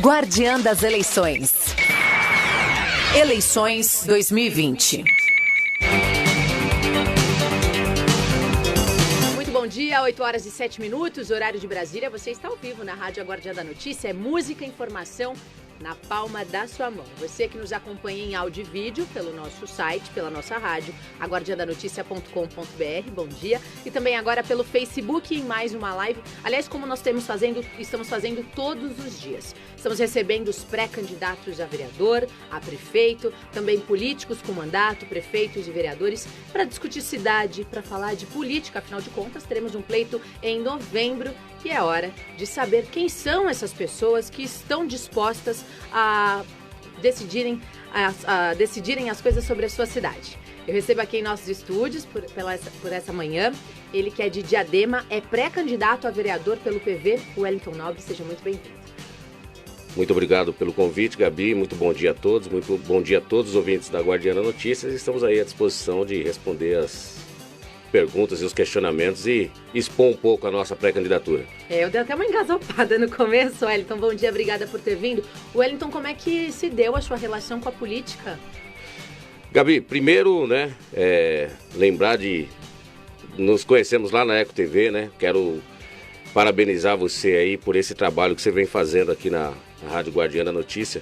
Guardiã das Eleições. Eleições 2020. Muito bom dia, 8h07, horário de Brasília. Você está ao vivo na Rádio Guardiã da Notícia. É música e informação na palma da sua mão. Você que nos acompanha em áudio e vídeo pelo nosso site, pela nossa rádio, aguardiandanoticia.com.br, bom dia. E também agora pelo Facebook em mais uma live. Aliás, como nós estamos fazendo todos os dias. Estamos recebendo os pré-candidatos a vereador, a prefeito, também políticos com mandato, prefeitos e vereadores, para discutir cidade, para falar de política. Afinal de contas, teremos um pleito em novembro e é hora de saber quem são essas pessoas que estão dispostas a decidirem as coisas sobre a sua cidade. Eu recebo aqui em nossos estúdios, por essa manhã, ele que é de Diadema, é pré-candidato a vereador pelo PV, Wellington Nobre. Seja muito bem-vindo. Muito obrigado pelo convite, Gabi. Muito bom dia a todos. Muito bom dia a todos os ouvintes da Guardiã da Notícias. Estamos aí à disposição de responder as perguntas e os questionamentos e expor um pouco a nossa pré-candidatura. Eu dei até uma engasopada no começo, Wellington. Bom dia, obrigada por ter vindo. Wellington, como é que se deu a sua relação com a política? Gabi, primeiro, lembrar de... Nos conhecemos lá na Eco TV, Quero parabenizar você aí por esse trabalho que você vem fazendo aqui na Rádio Guardiã da Notícia.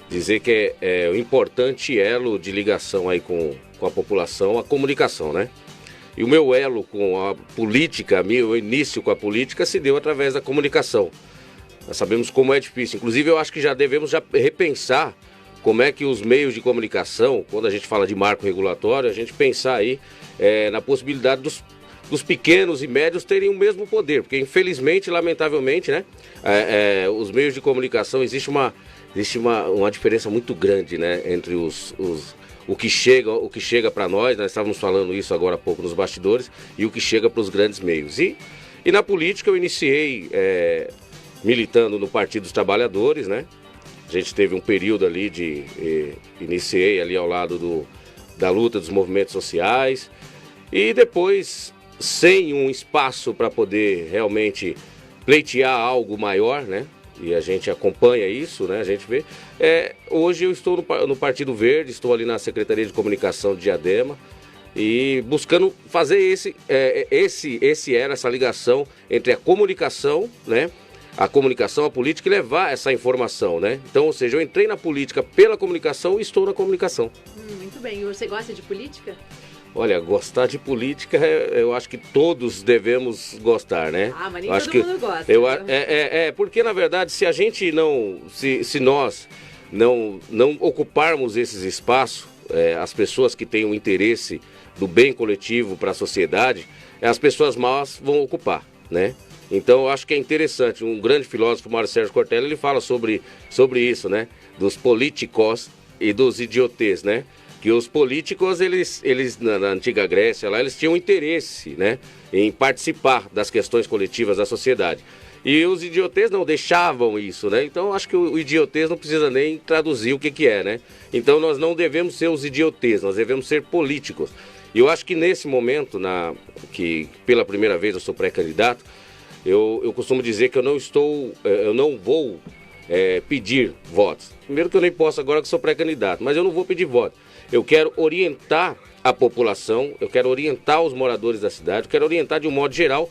Dizer que é o importante elo de ligação aí com a população, a comunicação, E o meu elo com a política, meu início com a política se deu através da comunicação. Nós sabemos como é difícil. Inclusive, eu acho que devemos repensar como é que os meios de comunicação, quando a gente fala de marco regulatório, a gente pensar aí na possibilidade dos pequenos e médios terem o mesmo poder. Porque, infelizmente, lamentavelmente, os meios de comunicação, existe uma diferença muito grande, entre o que chega para nós estávamos falando isso agora há pouco nos bastidores, e o que chega para os grandes meios. E na política eu iniciei militando no Partido dos Trabalhadores, A gente teve um período ali iniciei ali ao lado da luta dos movimentos sociais, e depois, sem um espaço para poder realmente pleitear algo maior, E a gente acompanha isso, A gente vê. Hoje eu estou no Partido Verde, estou ali na Secretaria de Comunicação de Diadema e buscando fazer essa ligação entre a comunicação, a política, e levar essa informação, Então, ou seja, eu entrei na política pela comunicação e estou na comunicação. Muito bem. E você gosta de política? Olha, gostar de política, eu acho que todos devemos gostar, Ah, mas nem todo mundo gosta. Porque, na verdade, se a gente se nós não ocuparmos esses espaços, as pessoas que têm o interesse do bem coletivo para a sociedade, as pessoas más vão ocupar, Então, eu acho que é interessante. Um grande filósofo, Mário Sérgio Cortella, ele fala sobre isso, Dos políticos e dos idiotes, Que os políticos, eles na antiga Grécia, lá, eles tinham interesse, em participar das questões coletivas da sociedade. E os idiotes não deixavam isso, Então, acho que o idiotês não precisa nem traduzir o que é, Então, nós não devemos ser os idiotes, nós devemos ser políticos. E eu acho que nesse momento, que pela primeira vez eu sou pré-candidato, eu costumo dizer que eu não vou pedir votos. Primeiro que eu nem posso agora que sou pré-candidato, mas eu não vou pedir votos. Eu quero orientar a população, eu quero orientar os moradores da cidade, eu quero orientar de um modo geral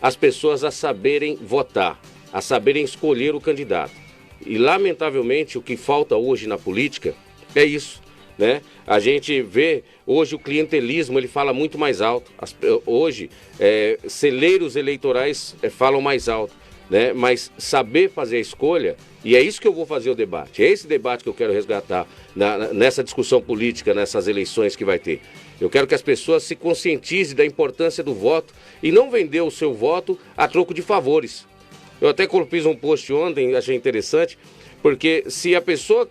as pessoas a saberem votar, a saberem escolher o candidato. E lamentavelmente o que falta hoje na política é isso, A gente vê hoje o clientelismo, ele fala muito mais alto. Hoje celeiros eleitorais falam mais alto. Mas saber fazer a escolha, e é isso que eu vou fazer o debate, é esse debate que eu quero resgatar nessa discussão política, nessas eleições que vai ter. Eu quero que as pessoas se conscientizem da importância do voto e não vender o seu voto a troco de favores. Eu até fiz um post ontem, achei interessante, porque se a pessoa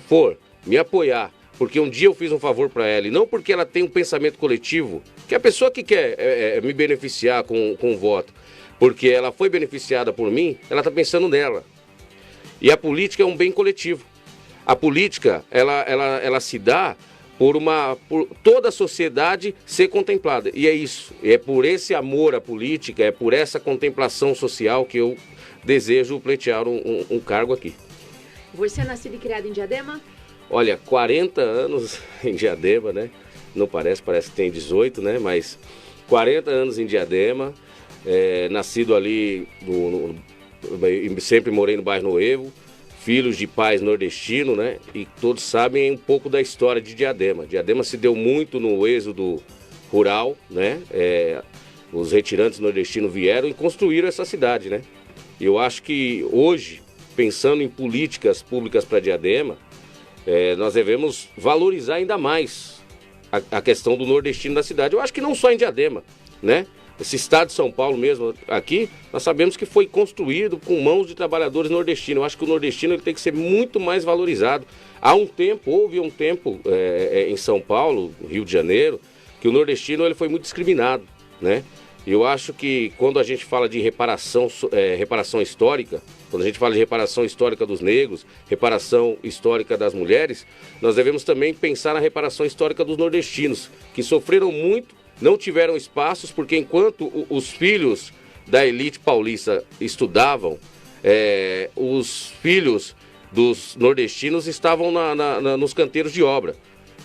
for me apoiar, porque um dia eu fiz um favor para ela, e não porque ela tem um pensamento coletivo, que a pessoa que quer me beneficiar com o voto, porque ela foi beneficiada por mim, ela está pensando nela. E a política é um bem coletivo. A política, ela se dá por toda a sociedade ser contemplada. E é isso. É por esse amor à política, é por essa contemplação social que eu desejo pleitear um cargo aqui. Você é nascido e criado em Diadema? Olha, 40 anos em Diadema, né? Não parece que tem 18, né? Mas 40 anos em Diadema, nascido ali, sempre morei no bairro Novo, filhos de pais nordestinos, né? E todos sabem um pouco da história de Diadema. Diadema se deu muito no êxodo rural, né? Os retirantes nordestinos vieram e construíram essa cidade, né? E eu acho que hoje, pensando em políticas públicas para Diadema, nós devemos valorizar ainda mais a questão do nordestino da cidade. Eu acho que não só em Diadema, né? Esse estado de São Paulo mesmo, aqui, nós sabemos que foi construído com mãos de trabalhadores nordestinos. Eu acho que o nordestino ele tem que ser muito mais valorizado. Houve um tempo em São Paulo, Rio de Janeiro, que o nordestino ele foi muito discriminado, né? Eu acho que quando a gente fala de reparação histórica, quando a gente fala de reparação histórica dos negros, reparação histórica das mulheres, nós devemos também pensar na reparação histórica dos nordestinos, que sofreram muito, não tiveram espaços, porque enquanto os filhos da elite paulista estudavam, os filhos dos nordestinos estavam nos canteiros de obra.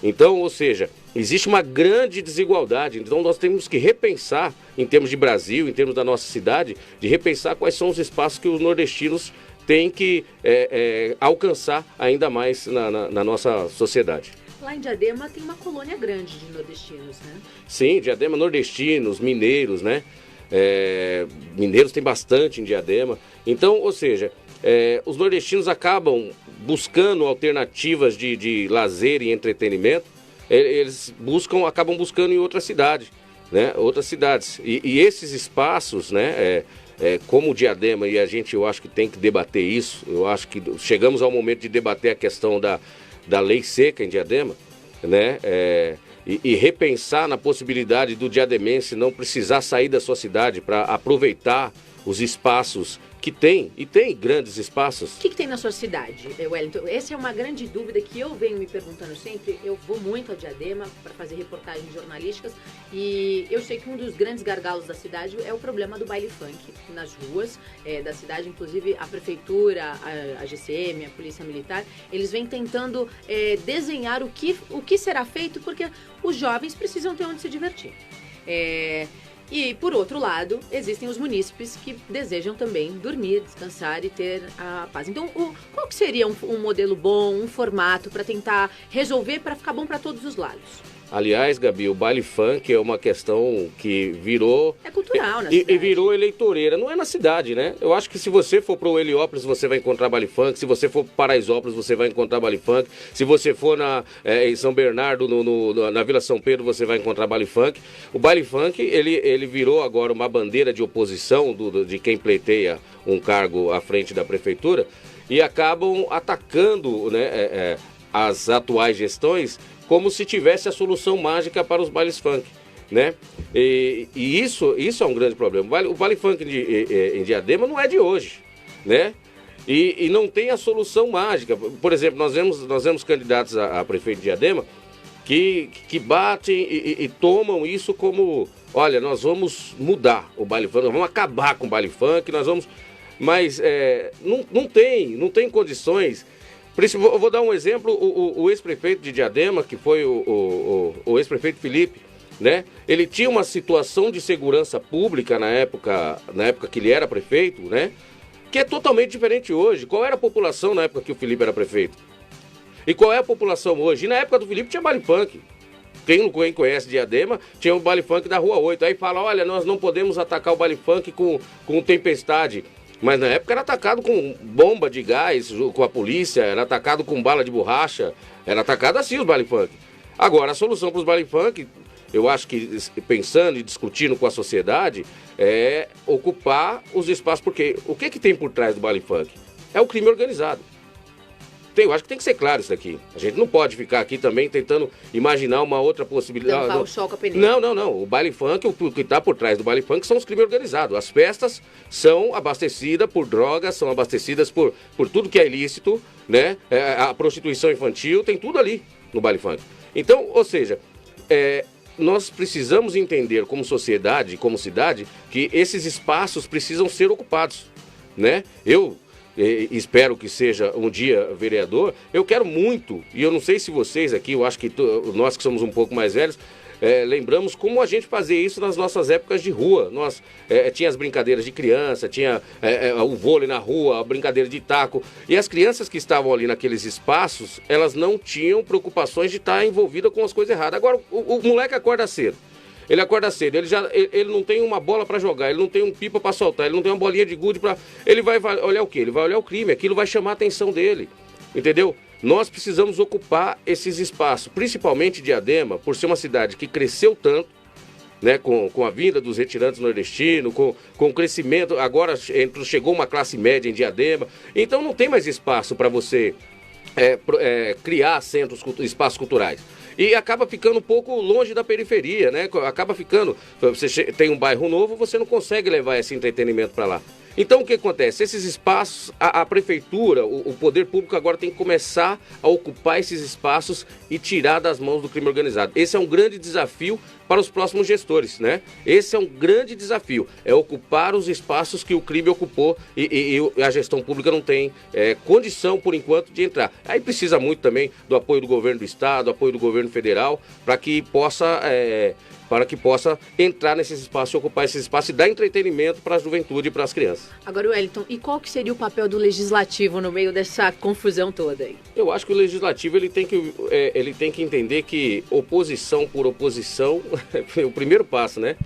Então, ou seja, existe uma grande desigualdade. Então nós temos que repensar, em termos de Brasil, em termos da nossa cidade, de repensar quais são os espaços que os nordestinos têm que alcançar ainda mais na nossa sociedade. Lá em Diadema tem uma colônia grande de nordestinos, né? Sim, Diadema, nordestinos, mineiros, né? Mineiros tem bastante em Diadema. Então, ou seja, os nordestinos acabam buscando alternativas de lazer e entretenimento. Eles acabam buscando em outra cidade, né? Outras cidades. E esses espaços, né? Como Diadema, e eu acho que tem que debater isso. Eu acho que chegamos ao momento de debater a questão da lei seca em Diadema, né? E repensar na possibilidade do diademense não precisar sair da sua cidade para aproveitar os espaços que tem, e tem grandes espaços. O que tem na sua cidade, Wellington? Essa é uma grande dúvida que eu venho me perguntando sempre. Eu vou muito a Diadema para fazer reportagens jornalísticas e eu sei que um dos grandes gargalos da cidade é o problema do baile funk nas ruas da cidade. Inclusive a prefeitura, a GCM, a Polícia Militar, eles vêm tentando desenhar o que será feito, porque os jovens precisam ter onde se divertir. E, por outro lado, existem os munícipes que desejam também dormir, descansar e ter a paz. Então, qual que seria um modelo bom, um formato para tentar resolver, para ficar bom para todos os lados? Aliás, Gabi, o baile funk é uma questão que virou... É cultural na cidade. E virou eleitoreira. Não é na cidade, né? Eu acho que se você for para o Heliópolis, você vai encontrar baile funk. Se você for para Paraisópolis, você vai encontrar baile funk. Se você for em São Bernardo, na Vila São Pedro, você vai encontrar baile funk. O baile funk, ele virou agora uma bandeira de oposição de quem pleiteia um cargo à frente da prefeitura e acabam atacando, né, as atuais gestões como se tivesse a solução mágica para os bailes funk, né? E isso é um grande problema. O baile funk em Diadema não é de hoje, né? E não tem a solução mágica. Por exemplo, nós vemos candidatos a prefeito de Diadema que batem e tomam isso como, olha, nós vamos mudar o baile funk, nós vamos acabar com o baile funk, nós vamos... Mas não tem condições. Por isso, eu vou dar um exemplo, o ex-prefeito de Diadema, que foi o ex-prefeito Felipe, né? Ele tinha uma situação de segurança pública na época que ele era prefeito, né? Que é totalmente diferente hoje. Qual era a população na época que o Felipe era prefeito? E qual é a população hoje? E na época do Felipe tinha baile funk. Quem conhece Diadema, tinha o baile funk da Rua 8. Aí fala, olha, nós não podemos atacar o baile funk com tempestade. Mas na época era atacado com bomba de gás, com a polícia, era atacado com bala de borracha, era atacado assim os baile funk. Agora, a solução para os baile funk, eu acho que pensando e discutindo com a sociedade, é ocupar os espaços, porque o que tem por trás do baile funk? É o crime organizado. Eu acho que tem que ser claro isso daqui. A gente não pode ficar aqui também tentando imaginar uma outra possibilidade. Tampar o sol com a peneira. Não. O baile funk, o que está por trás do baile funk são os crimes organizados. As festas são abastecidas por drogas, são abastecidas por tudo que é ilícito, né? A prostituição infantil, tem tudo ali no baile funk. Então, ou seja, nós precisamos entender como sociedade, como cidade, que esses espaços precisam ser ocupados, né? Eu espero que seja um dia vereador, eu quero muito, e eu não sei se vocês aqui, eu acho que nós que somos um pouco mais velhos, lembramos como a gente fazia isso nas nossas épocas de rua. Nós tinha as brincadeiras de criança, tinha o vôlei na rua, a brincadeira de taco. E as crianças que estavam ali naqueles espaços, elas não tinham preocupações de estar envolvida com as coisas erradas. Agora, o moleque acorda cedo. Ele acorda cedo, ele não tem uma bola para jogar, ele não tem um pipa para soltar, ele não tem uma bolinha de gude para... Ele vai olhar o quê? Ele vai olhar o crime, aquilo vai chamar a atenção dele, entendeu? Nós precisamos ocupar esses espaços, principalmente Diadema, por ser uma cidade que cresceu tanto, né, com a vinda dos retirantes nordestinos, com o crescimento, agora chegou uma classe média em Diadema, então não tem mais espaço para você criar espaços culturais. E acaba ficando um pouco longe da periferia, né? Acaba ficando... Você tem um bairro novo, você não consegue levar esse entretenimento para lá. Então, o que acontece? Esses espaços, a prefeitura, o poder público agora tem que começar a ocupar esses espaços e tirar das mãos do crime organizado. Esse é um grande desafio para os próximos gestores, né? Esse é um grande desafio, é ocupar os espaços que o crime ocupou e a gestão pública não tem condição, por enquanto, de entrar. Aí precisa muito também do apoio do governo do estado, do apoio do governo federal, para que possa entrar nesses espaços, ocupar esses espaços e dar entretenimento para a juventude e para as crianças. Agora, Wellington, e qual que seria o papel do legislativo no meio dessa confusão toda aí? Eu acho que o legislativo ele tem que entender que oposição por oposição é o primeiro passo, né?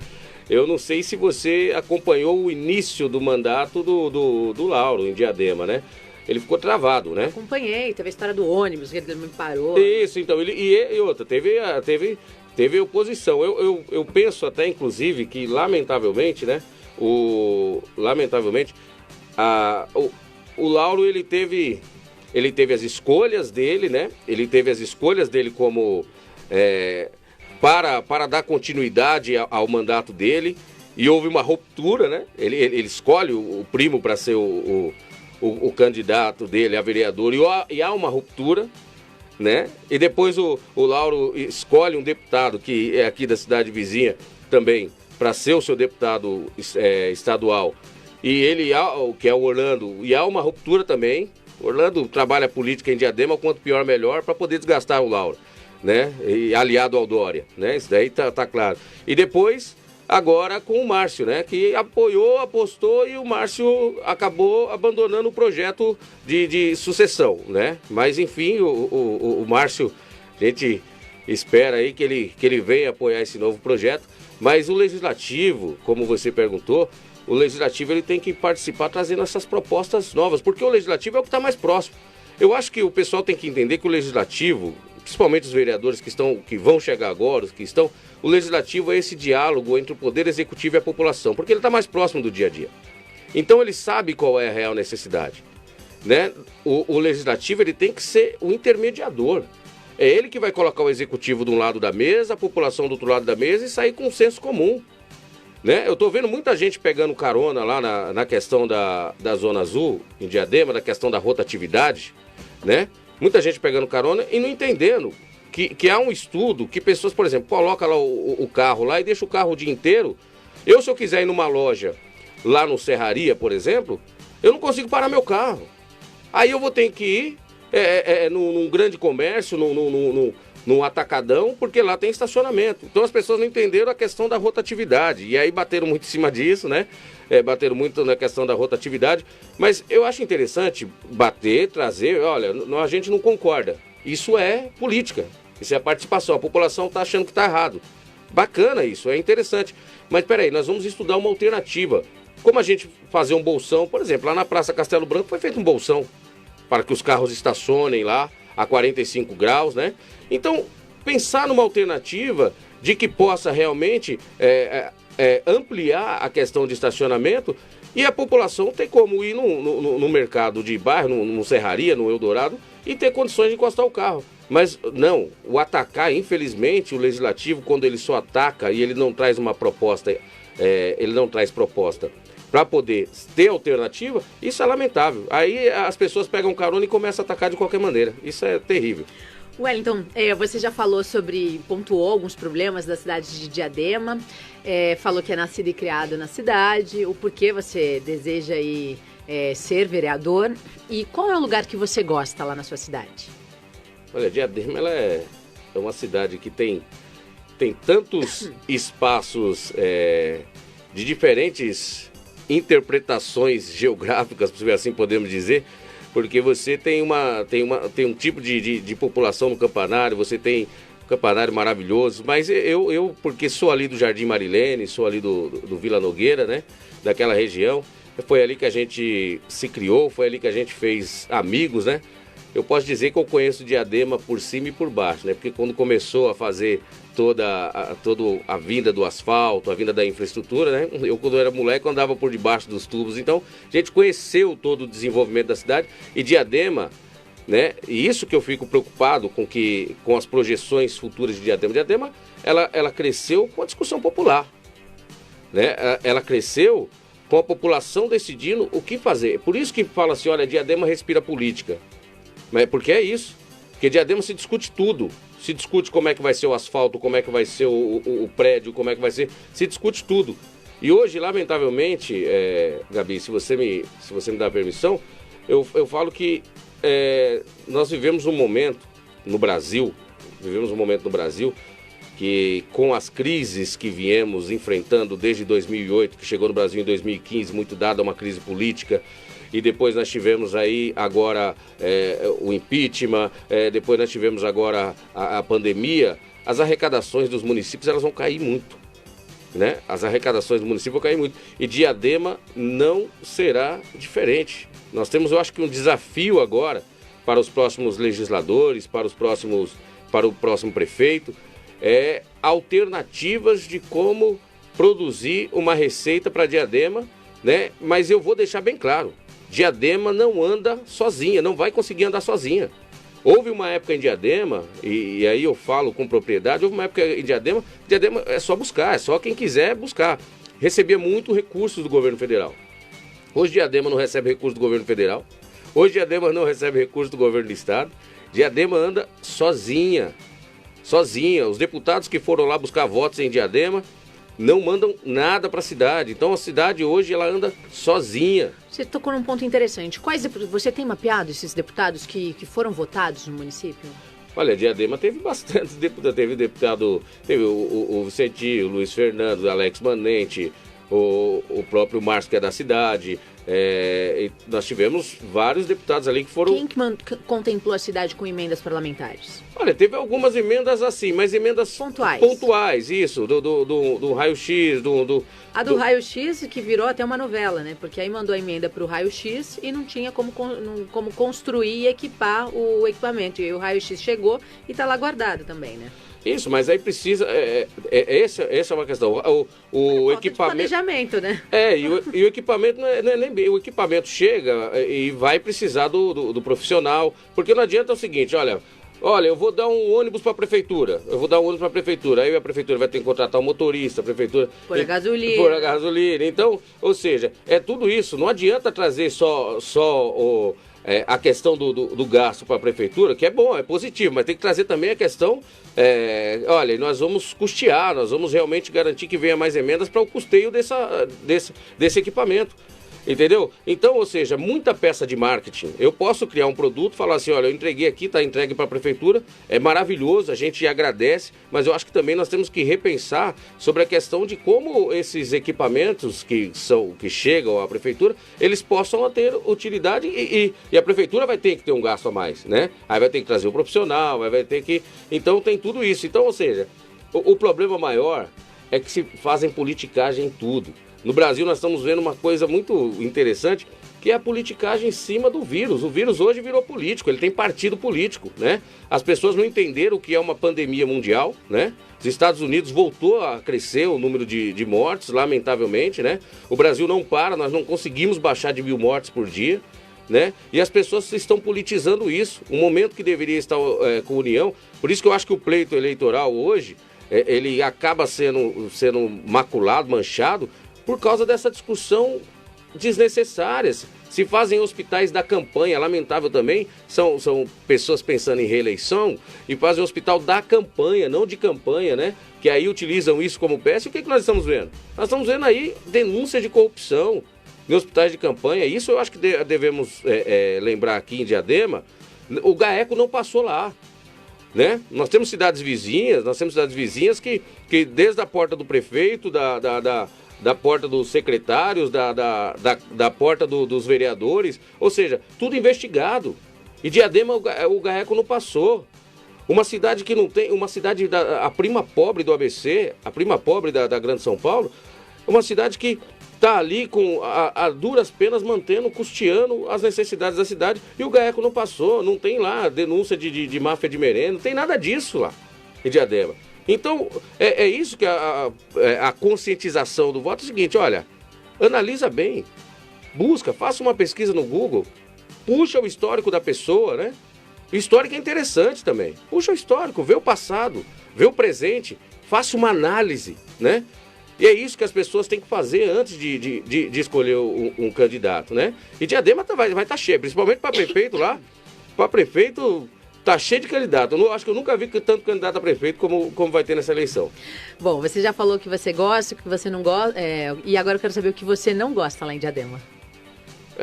Eu não sei se você acompanhou o início do mandato do Lauro em Diadema, né? Ele ficou travado, né? Eu acompanhei, teve a história do ônibus, que ele me parou. Isso, então, e outra, teve oposição. Eu penso até, inclusive, que, lamentavelmente, né? O Lauro, ele teve as escolhas dele, né? Ele teve as escolhas dele como... para dar continuidade ao mandato dele, e houve uma ruptura, né? Ele escolhe o primo para ser o candidato dele a vereador, e há uma ruptura, né? E depois o Lauro escolhe um deputado que é aqui da cidade vizinha também, para ser o seu deputado estadual, e ele, que é o Orlando, e há uma ruptura também. Orlando trabalha política em Diadema, quanto pior melhor, para poder desgastar o Lauro, né? E aliado ao Dória, né? Isso daí tá claro. E depois, agora com o Márcio, né? Que apoiou, apostou, e o Márcio acabou abandonando o projeto de sucessão, né? Mas enfim, o Márcio, a gente espera aí que ele venha apoiar esse novo projeto. Mas o legislativo, como você perguntou, o legislativo ele tem que participar trazendo essas propostas novas, porque o legislativo é o que está mais próximo. Eu acho que o pessoal tem que entender que o legislativo, principalmente os vereadores que vão chegar agora, os que estão, o legislativo é esse diálogo entre o poder executivo e a população, porque ele está mais próximo do dia a dia. Então ele sabe qual é a real necessidade, né? O legislativo ele tem que ser o intermediador. É ele que vai colocar o executivo de um lado da mesa, a população do outro lado da mesa, e sair com um senso comum, né? Eu estou vendo muita gente pegando carona lá na questão da Zona Azul, em Diadema, na questão da rotatividade, né? Muita gente pegando carona e não entendendo que há um estudo que pessoas, por exemplo, colocam lá o carro lá e deixa o carro o dia inteiro. Se eu quiser ir numa loja lá no Serraria, por exemplo, eu não consigo parar meu carro. Aí eu vou ter que ir num grande comércio, num atacadão, porque lá tem estacionamento. Então as pessoas não entenderam a questão da rotatividade. E aí bateram muito em cima disso, né? Bateram muito na questão da rotatividade. Mas eu acho interessante trazer, olha, a gente não concorda. Isso é política, isso é participação. A população está achando que está errado. Bacana isso, é interessante. Mas peraí, nós vamos estudar uma alternativa. Como a gente fazer um bolsão, por exemplo, lá na Praça Castelo Branco foi feito um bolsão para que os carros estacionem lá a 45 graus, né? Então, pensar numa alternativa de que possa realmente ampliar a questão de estacionamento, e a população ter como ir no mercado de bairro, no Serraria, no Eldorado, e ter condições de encostar o carro. Mas não, o atacar, infelizmente, o legislativo, quando ele só ataca e ele não traz uma proposta, para poder ter alternativa, isso é lamentável. Aí as pessoas pegam carona e começam a atacar de qualquer maneira. Isso é terrível. Wellington, você já falou pontuou alguns problemas da cidade de Diadema, falou que é nascido e criado na cidade, o porquê você deseja ir ser vereador. E qual é o lugar que você gosta lá na sua cidade? Olha, Diadema ela é uma cidade que tem tantos espaços de diferentes interpretações geográficas, se assim podemos dizer, porque você tem um tipo de população no Campanário, você tem um Campanário maravilhoso, mas eu porque sou ali do Jardim Marilene, sou ali do Vila Nogueira, né, daquela região, foi ali que a gente se criou, foi ali que a gente fez amigos, né? Eu posso dizer que eu conheço Diadema por cima e por baixo, né? Porque quando começou a fazer toda a vinda do asfalto, a vinda da infraestrutura, né? Eu, quando era moleque, eu andava por debaixo dos tubos. Então, a gente conheceu todo o desenvolvimento da cidade. E Diadema, né? E isso que eu fico preocupado com as projeções futuras de Diadema. Diadema, ela cresceu com a discussão popular, né? Ela cresceu com a população decidindo o que fazer. Por isso que fala assim, olha, Diadema respira política. Porque é isso. Porque Diadema se discute tudo. Se discute como é que vai ser o asfalto, como é que vai ser o prédio, como é que vai ser... Se discute tudo. E hoje, lamentavelmente, Gabi, se você me dá permissão, eu falo que nós vivemos um momento no Brasil, que com as crises que viemos enfrentando desde 2008, que chegou no Brasil em 2015, muito dada a uma crise política, e depois nós tivemos aí agora o impeachment, depois nós tivemos agora a pandemia, as arrecadações dos municípios elas vão cair muito, né? As arrecadações do município vão cair muito. E Diadema não será diferente. Nós temos, eu acho que um desafio agora para os próximos legisladores, para o próximo prefeito, alternativas de como produzir uma receita para Diadema, né? Mas eu vou deixar bem claro, Diadema não anda sozinha, não vai conseguir andar sozinha. Houve uma época em Diadema, e aí eu falo com propriedade, houve uma época em Diadema é só buscar, é só quem quiser buscar. Recebia muito recursos do governo federal. Hoje Diadema não recebe recurso do governo federal, hoje Diadema não recebe recurso do governo do estado, Diadema anda sozinha. Os deputados que foram lá buscar votos em Diadema não mandam nada para a cidade. Então a cidade hoje ela anda sozinha. Você tocou num ponto interessante. Você tem mapeado esses deputados que foram votados no município? Olha, Diadema teve bastantes deputados. Teve o Vicente, o Luiz Fernando, o Alex Manente, o próprio Márcio, que é da cidade. E nós tivemos vários deputados ali que foram... Quem que contemplou a cidade com emendas parlamentares? Olha, teve algumas emendas assim, mas emendas pontuais, isso, do raio-x, A do raio-x que virou até uma novela, né? Porque aí mandou a emenda para o raio-x e não tinha como construir e equipar o equipamento. E aí o raio-x chegou e está lá guardado também, né? Isso, mas aí precisa... essa é uma questão. O equipamento... De planejamento, né? E o equipamento não é nem bem... O equipamento chega e vai precisar do profissional. Porque não adianta o seguinte, olha, eu vou dar um ônibus para a prefeitura. Aí a prefeitura vai ter que contratar um motorista, a prefeitura... Por a gasolina. Então, ou seja, é tudo isso. Não adianta trazer só a questão do gasto para a prefeitura, que é bom, é positivo, mas tem que trazer também a questão, olha, nós vamos custear, nós vamos realmente garantir que venha mais emendas para o custeio desse equipamento. Entendeu? Então, ou seja, muita peça de marketing. Eu posso criar um produto, falar assim, olha, eu entreguei aqui, está entregue para a prefeitura, é maravilhoso, a gente agradece, mas eu acho que também nós temos que repensar sobre a questão de como esses equipamentos que chegam à prefeitura, eles possam ter utilidade e a prefeitura vai ter que ter um gasto a mais, né? Aí vai ter que trazer o profissional, vai ter que... Então tem tudo isso. Então, ou seja, o problema maior é que se fazem politicagem em tudo. No Brasil nós estamos vendo uma coisa muito interessante, que é a politicagem em cima do vírus. O vírus hoje virou político, ele tem partido político, né? As pessoas não entenderam o que é uma pandemia mundial, né? Os Estados Unidos voltou a crescer o número de mortes, lamentavelmente, né? O Brasil não para, nós não conseguimos baixar de 1.000 mortes por dia, né? E as pessoas estão politizando isso, um momento que deveria estar com união. Por isso que eu acho que o pleito eleitoral hoje, ele acaba sendo maculado, manchado, por causa dessa discussão desnecessária. Se fazem hospitais da campanha, lamentável também, são pessoas pensando em reeleição e fazem hospital da campanha, não de campanha, né? Que aí utilizam isso como peça. E o que nós estamos vendo? Nós estamos vendo aí denúncia de corrupção, em hospitais de campanha. Isso eu acho que devemos lembrar aqui em Diadema, o GAECO não passou lá. Né? Nós temos cidades vizinhas que desde a porta do prefeito, da porta dos secretários, da porta dos vereadores, ou seja, tudo investigado. E Diadema o GAECO não passou. Uma cidade que não tem, a prima pobre do ABC, a prima pobre da Grande São Paulo, uma cidade que está ali a duras penas custeando as necessidades da cidade, e o GAECO não passou, não tem lá denúncia de máfia de merenda, não tem nada disso lá em Diadema. Então, é isso que a conscientização do voto é o seguinte, olha, analisa bem, busca, faça uma pesquisa no Google, puxa o histórico da pessoa, né? O histórico é interessante também, puxa o histórico, vê o passado, vê o presente, faça uma análise, né? E é isso que as pessoas têm que fazer antes de escolher um candidato, né? E Diadema vai estar cheio, principalmente para prefeito lá. Para prefeito, tá cheio de candidato. Acho que eu nunca vi tanto candidato a prefeito como vai ter nessa eleição. Bom, você já falou que você gosta, que você não gosta, e agora eu quero saber o que você não gosta lá em Diadema.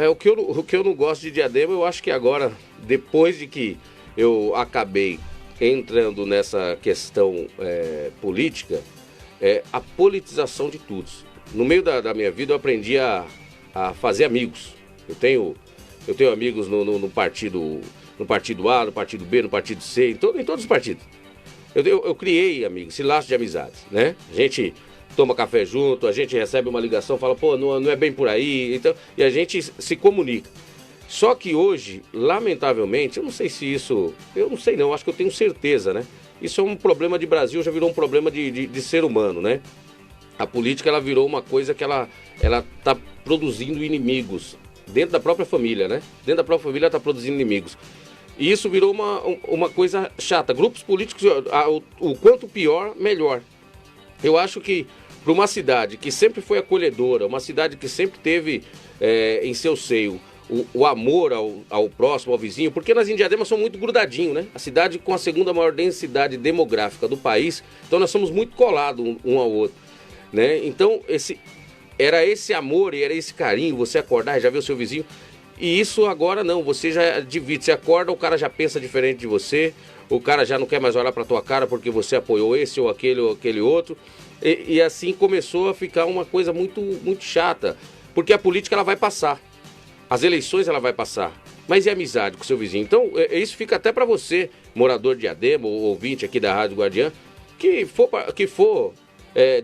O que eu não gosto de Diadema, eu acho que agora, depois de que eu acabei entrando nessa questão política, a politização de tudo. No meio da minha vida eu aprendi a fazer amigos. Eu tenho amigos no partido A, no partido B, no partido C, em todos os partidos. Eu criei amigos, esse laço de amizades, né? A gente toma café junto, a gente recebe uma ligação, fala, pô, não é bem por aí, então, e a gente se comunica. Só que hoje, lamentavelmente, eu não sei se isso, eu não sei não, acho que eu tenho certeza, né? Isso é um problema de Brasil, já virou um problema de ser humano, né? A política, ela virou uma coisa que ela tá produzindo inimigos dentro da própria família, né? Dentro da própria família ela tá produzindo inimigos. E isso virou uma coisa chata. Grupos políticos, o quanto pior, melhor. Eu acho que para uma cidade que sempre foi acolhedora, uma cidade que sempre teve em seu seio o amor ao próximo, ao vizinho, porque nós em Diadema somos muito grudadinhos, né? A cidade com a segunda maior densidade demográfica do país, então nós somos muito colados um ao outro, né? Então era esse amor e era esse carinho, você acordar e já ver o seu vizinho, e isso agora não, você já divide, você acorda, o cara já pensa diferente de você, o cara já não quer mais olhar para tua cara porque você apoiou esse ou aquele outro, e assim começou a ficar uma coisa muito, muito chata, porque a política ela vai passar. As eleições ela vai passar, mas e a amizade com o seu vizinho? Então, isso fica até para você, morador de Diadema, ou ouvinte aqui da Rádio Guardiã, que for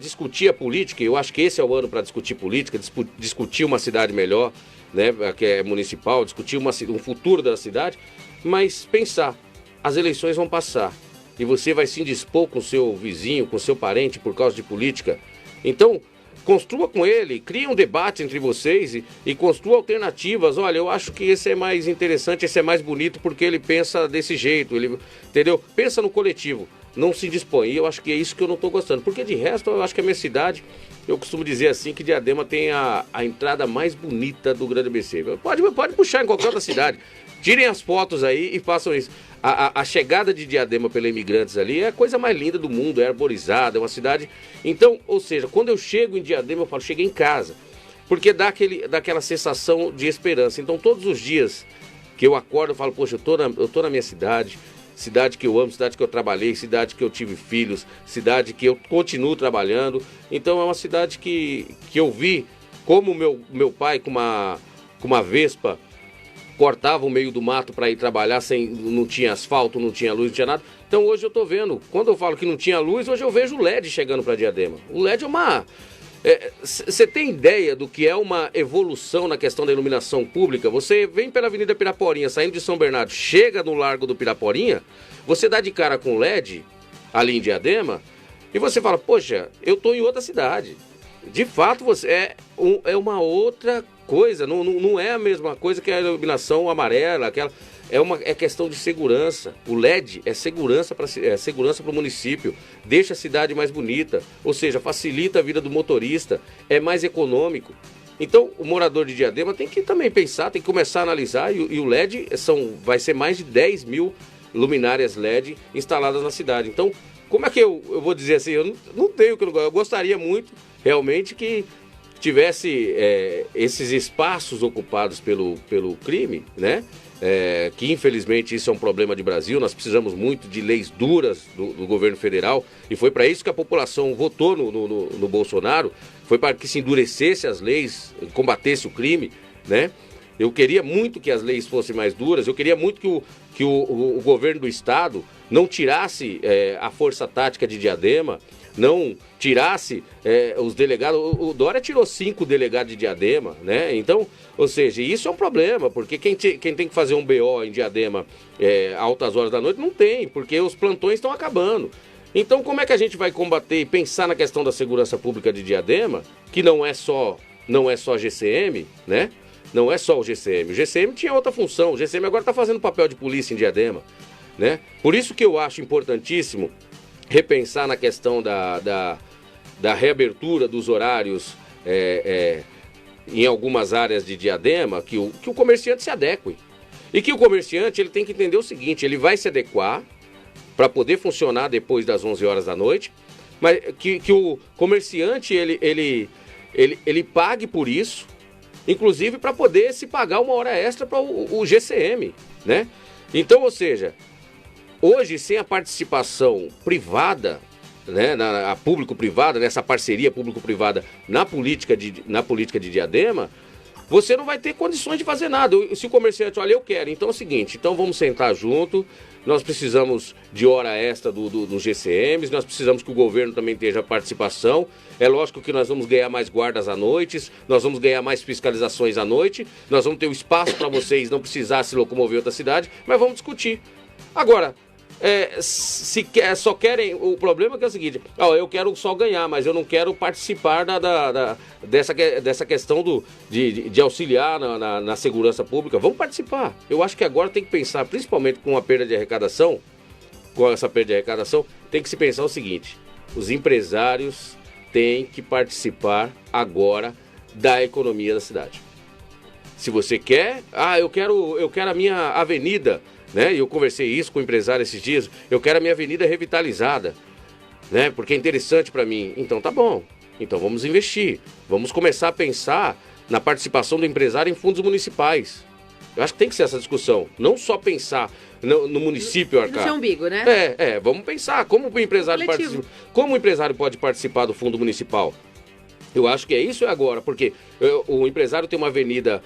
discutir a política, eu acho que esse é o ano para discutir política, discutir uma cidade melhor, né, que é municipal, discutir um futuro da cidade, mas pensar, as eleições vão passar, e você vai se indispor com o seu vizinho, com o seu parente por causa de política. Então, construa com ele, crie um debate entre vocês e construa alternativas. Olha, eu acho que esse é mais interessante, esse é mais bonito porque ele pensa desse jeito, entendeu? Pensa no coletivo, não se dispõe. E eu acho que é isso que eu não estou gostando, porque de resto eu acho que a minha cidade, eu costumo dizer assim que Diadema tem a entrada mais bonita do Grande ABC. Pode puxar em qualquer outra cidade. Tirem as fotos aí e façam isso. A chegada de Diadema pelos imigrantes ali é a coisa mais linda do mundo, é arborizada, é uma cidade... Então, ou seja, quando eu chego em Diadema, eu falo, cheguei em casa. Porque dá aquela sensação de esperança. Então, todos os dias que eu acordo, eu falo, poxa, eu tô na minha cidade que eu amo, cidade que eu trabalhei, cidade que eu tive filhos, cidade que eu continuo trabalhando. Então, é uma cidade que eu vi como meu pai com uma Vespa cortava o meio do mato para ir trabalhar, não tinha asfalto, não tinha luz, não tinha nada. Então hoje eu estou vendo, quando eu falo que não tinha luz, hoje eu vejo o LED chegando para Diadema. O LED é uma... Você tem ideia do que é uma evolução na questão da iluminação pública? Você vem pela Avenida Piraporinha, saindo de São Bernardo, chega no Largo do Piraporinha, você dá de cara com o LED ali em Diadema e você fala, poxa, eu estou em outra cidade. De fato, você é uma outra coisa, não é a mesma coisa que a iluminação amarela, aquela... É questão de segurança. O LED é segurança para o município, deixa a cidade mais bonita, ou seja, facilita a vida do motorista, é mais econômico. Então, o morador de Diadema tem que também pensar, tem que começar a analisar, e o LED vai ser mais de 10 mil luminárias LED instaladas na cidade. Então, como é que eu vou dizer assim, eu não tenho que eu gostaria muito, realmente, que tivesse esses espaços ocupados pelo crime, né? Que infelizmente isso é um problema de Brasil, nós precisamos muito de leis duras do governo federal, e foi para isso que a população votou no Bolsonaro, foi para que se endurecesse as leis, combatesse o crime, né? Eu queria muito que as leis fossem mais duras, eu queria muito que o governo do estado não tirasse a força tática de Diadema, não tirasse os delegados. O Dória tirou 5 delegados de Diadema, né? Então, ou seja, isso é um problema, porque quem tem que fazer um BO em Diadema altas horas da noite não tem, porque os plantões estão acabando. Então, como é que a gente vai combater e pensar na questão da segurança pública de Diadema, que não é só GCM, né? Não é só o GCM. O GCM tinha outra função. O GCM agora está fazendo papel de polícia em Diadema, né? Por isso que eu acho importantíssimo repensar na questão da reabertura dos horários em algumas áreas de Diadema, que o comerciante se adeque. E que o comerciante ele tem que entender o seguinte, ele vai se adequar para poder funcionar depois das 11 horas da noite, mas que o comerciante ele pague por isso, inclusive para poder se pagar uma hora extra para o GCM, né? Então, ou seja, hoje sem a participação privada, né, a público-privada, nessa parceria público-privada na política de Diadema, você não vai ter condições de fazer nada. Se o comerciante, olha, eu quero, então é o seguinte, então vamos sentar junto, nós precisamos de hora extra dos GCMs, nós precisamos que o governo também esteja participação. É lógico que nós vamos ganhar mais guardas à noite, nós vamos ganhar mais fiscalizações à noite, nós vamos ter um espaço para vocês não precisar se locomover outra cidade, mas vamos discutir. Agora, só querem, o problema é que é o seguinte, eu quero só ganhar, mas eu não quero participar dessa questão de auxiliar na segurança pública. Vamos participar. Eu acho que agora tem que pensar, principalmente com a perda de arrecadação, tem que se pensar o seguinte, os empresários têm que participar agora da economia da cidade. Se você quer, eu quero a minha avenida, né? Eu conversei isso com o empresário esses dias, eu quero a minha avenida revitalizada, né? Porque é interessante para mim. Então tá bom, então vamos investir, vamos começar a pensar na participação do empresário em fundos municipais. Eu acho que tem que ser essa discussão, não só pensar no município arcar. Isso é umbigo, né? Vamos pensar como o empresário pode participar do fundo municipal. Eu acho que isso agora, porque o empresário tem uma avenida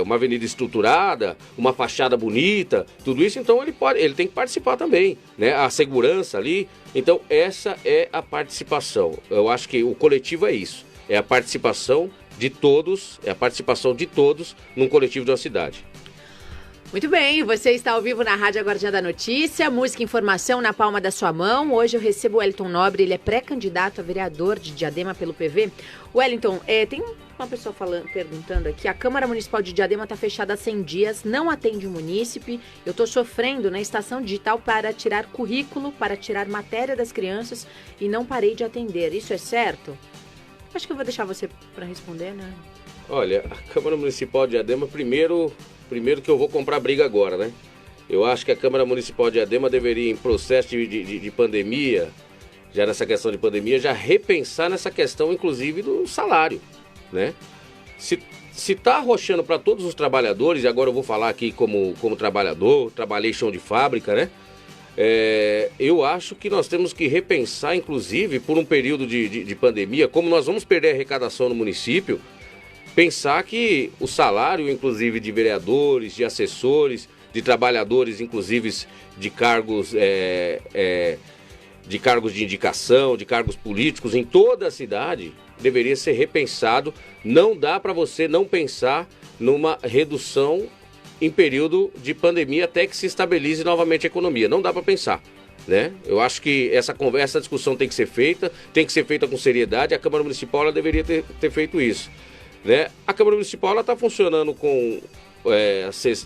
uma avenida estruturada, uma fachada bonita, tudo isso, então ele tem que participar também, né? A segurança ali, então essa é a participação. Eu acho que o coletivo é isso, é a participação de todos, num coletivo de uma cidade. Muito bem, você está ao vivo na Rádio Guardiã da Notícia, música e informação na palma da sua mão. Hoje eu recebo o Wellington Nobre, ele é pré-candidato a vereador de Diadema pelo PV. Wellington, tem uma pessoa perguntando aqui, a Câmara Municipal de Diadema está fechada há 100 dias, não atende o munícipe, eu estou sofrendo na estação digital para tirar currículo, para tirar matéria das crianças e não parei de atender, isso é certo? Acho que eu vou deixar você para responder, né? Olha, a Câmara Municipal de Diadema, primeiro que eu vou comprar briga agora, né? Eu acho que a Câmara Municipal de Diadema deveria, em processo de pandemia, já nessa questão de pandemia, já repensar nessa questão, inclusive, do salário, né? Se tá arrochando para todos os trabalhadores, e agora eu vou falar aqui como trabalhador, trabalhei chão de fábrica, né? Eu acho que nós temos que repensar, inclusive, por um período de pandemia, como nós vamos perder a arrecadação no município, pensar que o salário, inclusive, de vereadores, de assessores, de trabalhadores, inclusive, de cargos de indicação, de cargos políticos em toda a cidade, deveria ser repensado. Não dá para você não pensar numa redução em período de pandemia até que se estabilize novamente a economia. Não dá para pensar, né? Eu acho que essa discussão tem que ser feita com seriedade. A Câmara Municipal ela deveria ter feito isso, né? A Câmara Municipal está funcionando com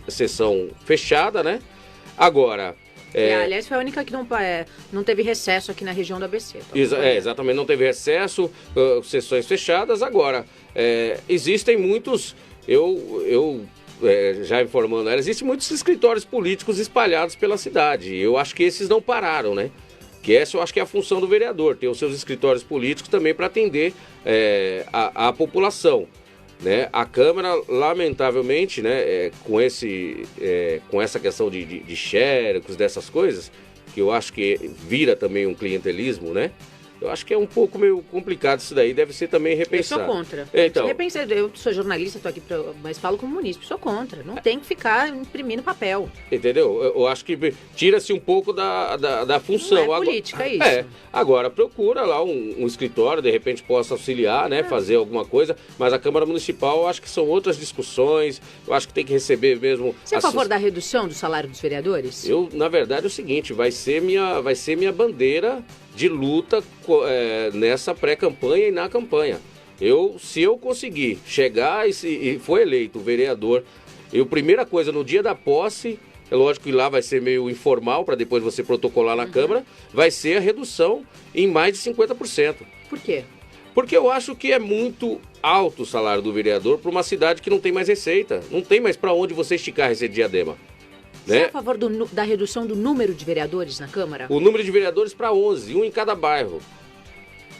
sessão fechada, né? Agora... aliás, foi a única que não teve recesso aqui na região do ABC. Exatamente, não teve recesso, sessões fechadas. Agora, existem muitos... já informando ela, existem muitos escritórios políticos espalhados pela cidade. Eu acho que esses não pararam, né? Que essa eu acho que é a função do vereador, ter os seus escritórios políticos também para atender a população. Né? A Câmara, lamentavelmente, né, com essa questão de xerecos, dessas coisas, que eu acho que vira também um clientelismo, né? Eu acho que é um pouco meio complicado isso daí, deve ser também repensado. Eu sou contra. Então, Eu sou jornalista, estou aqui, mas falo como munícipe, sou contra. Não tem que ficar imprimindo papel. entendeu? Eu acho que tira-se um pouco da função. Não é política, isso. Agora procura lá um escritório, de repente possa auxiliar, né? Fazer alguma coisa, mas a Câmara Municipal, eu acho que são outras discussões, eu acho que tem que receber mesmo... Você é a favor da redução do salário dos vereadores? Eu, na verdade, é o seguinte, vai ser minha bandeira de luta nessa pré-campanha e na campanha. Se eu conseguir chegar e for eleito vereador, primeira coisa, no dia da posse, é lógico que lá vai ser meio informal, para depois você protocolar na Câmara, vai ser a redução em mais de 50%. Por quê? Porque eu acho que é muito alto o salário do vereador para uma cidade que não tem mais receita, não tem mais para onde você esticar esse Diadema. Você é a favor da redução do número de vereadores na Câmara? O número de vereadores para 11, um em cada bairro.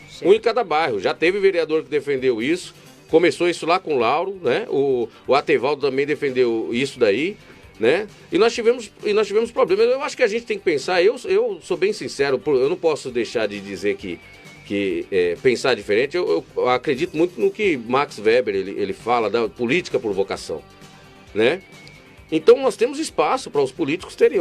Certo. Um em cada bairro. Já teve vereador que defendeu isso. Começou isso lá com o Lauro, né? O Atevaldo também defendeu isso daí, né? E nós tivemos problemas. Eu acho que a gente tem que pensar. Eu sou bem sincero, eu não posso deixar de dizer que pensar diferente. Eu acredito muito no que Max Weber ele fala da política por vocação, né? Então nós temos espaço para os políticos terem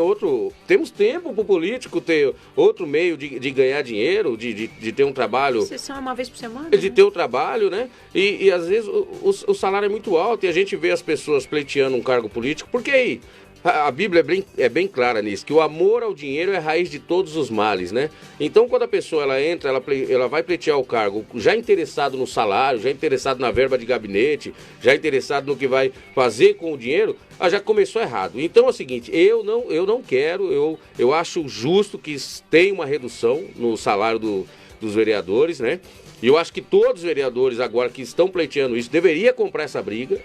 temos tempo para o político ter outro meio de ganhar dinheiro, de ter um trabalho... Sessão é uma vez por semana? De ter o trabalho, né? E às vezes o salário é muito alto e a gente vê as pessoas pleiteando um cargo político, porque aí a Bíblia é bem clara nisso, que o amor ao dinheiro é a raiz de todos os males, né? Então, quando a pessoa ela vai pleitear o cargo já interessado no salário, já interessado na verba de gabinete, já interessado no que vai fazer com o dinheiro, já começou errado. Então é o seguinte, eu não quero, eu acho justo que tenha uma redução no salário dos vereadores, né? E eu acho que todos os vereadores agora que estão pleiteando isso deveria comprar essa briga,